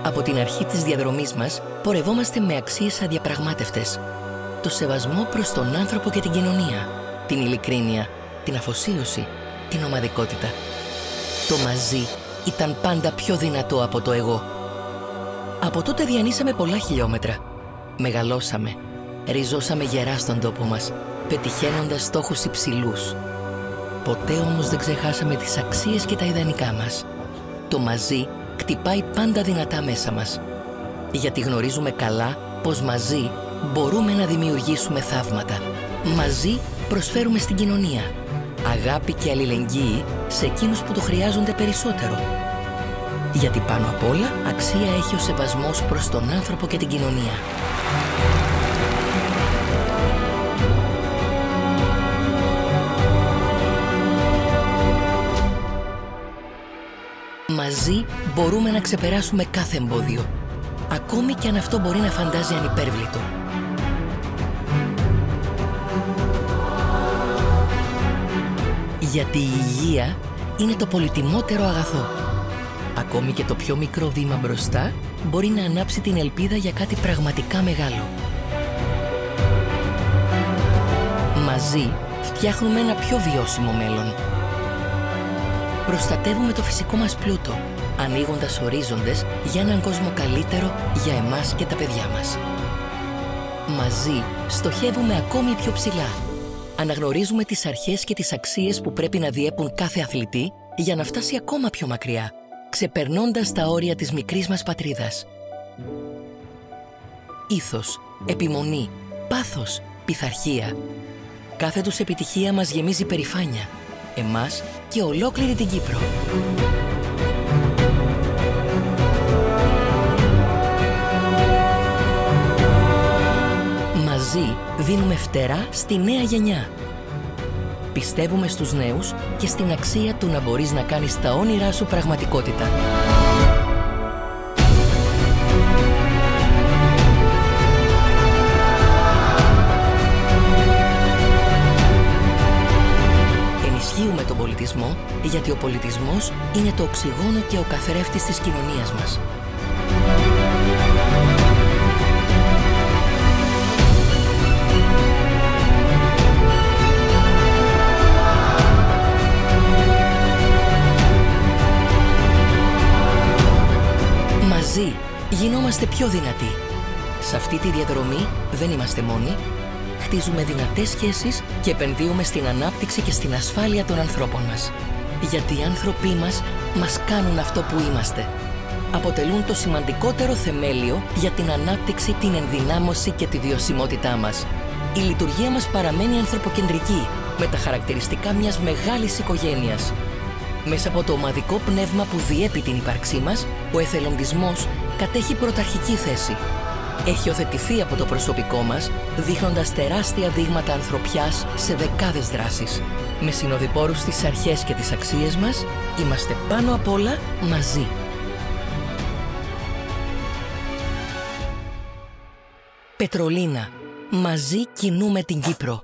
Από την αρχή της διαδρομής μας, πορευόμαστε με αξίες αδιαπραγμάτευτες. Το σεβασμό προς τον άνθρωπο και την κοινωνία, την ειλικρίνεια, την αφοσίωση, την ομαδικότητα. Το μαζί ήταν πάντα πιο δυνατό από το εγώ. Από τότε διανύσαμε πολλά χιλιόμετρα. Μεγαλώσαμε, ριζώσαμε γερά στον τόπο μας, πετυχαίνοντας στόχους υψηλούς. Ποτέ όμως δεν ξεχάσαμε τις αξίες και τα ιδανικά μας. Το μαζί χτυπάει πάντα δυνατά μέσα μας. Γιατί γνωρίζουμε καλά πως μαζί μπορούμε να δημιουργήσουμε θαύματα. Μαζί προσφέρουμε στην κοινωνία αγάπη και αλληλεγγύη σε εκείνους που το χρειάζονται περισσότερο. Γιατί πάνω απ' όλα αξία έχει ο σεβασμός προς τον άνθρωπο και την κοινωνία. Μαζί μπορούμε να ξεπεράσουμε κάθε εμπόδιο, ακόμη και αν αυτό μπορεί να φαντάζει ανυπέρβλητο. Γιατί η υγεία είναι το πολυτιμότερο αγαθό. Ακόμη και το πιο μικρό βήμα μπροστά μπορεί να ανάψει την ελπίδα για κάτι πραγματικά μεγάλο. Μαζί φτιάχνουμε ένα πιο βιώσιμο μέλλον. Προστατεύουμε το φυσικό μας πλούτο, ανοίγοντας ορίζοντες για έναν κόσμο καλύτερο για εμάς και τα παιδιά μας. Μαζί στοχεύουμε ακόμη πιο ψηλά. Αναγνωρίζουμε τις αρχές και τις αξίες που πρέπει να διέπουν κάθε αθλητή για να φτάσει ακόμα πιο μακριά, ξεπερνώντας τα όρια της μικρής μας πατρίδας. Ήθος, επιμονή, πάθος, πειθαρχία. Κάθε τους επιτυχία μας γεμίζει περηφάνεια, εμάς και ολόκληρη την Κύπρο. Μαζί δίνουμε φτερά στη νέα γενιά. Πιστεύουμε στους νέους και στην αξία του να μπορείς να κάνεις τα όνειρά σου πραγματικότητα. Ενισχύουμε τον πολιτισμό, γιατί ο πολιτισμός είναι το οξυγόνο και ο καθρέφτης της κοινωνίας μας. Μαζί γινόμαστε πιο δυνατοί. Σε αυτή τη διαδρομή δεν είμαστε μόνοι. Χτίζουμε δυνατές σχέσεις και επενδύουμε στην ανάπτυξη και στην ασφάλεια των ανθρώπων μας. Γιατί οι άνθρωποι μας κάνουν αυτό που είμαστε. Αποτελούν το σημαντικότερο θεμέλιο για την ανάπτυξη, την ενδυνάμωση και τη βιωσιμότητά μας. Η λειτουργία μας παραμένει ανθρωποκεντρική, με τα χαρακτηριστικά μιας μεγάλης οικογένειας. Μέσα από το ομαδικό πνεύμα που διέπει την ύπαρξή μας, ο εθελοντισμός κατέχει πρωταρχική θέση. Έχει οθετηθεί από το προσωπικό μας, δείχνοντας τεράστια δείγματα ανθρωπιάς σε δεκάδες δράσεις. Με συνοδοιπόρους τις αρχές και τις αξίες μας, είμαστε πάνω απ' όλα μαζί. Πετρολίνα. Μαζί κινούμε την Κύπρο.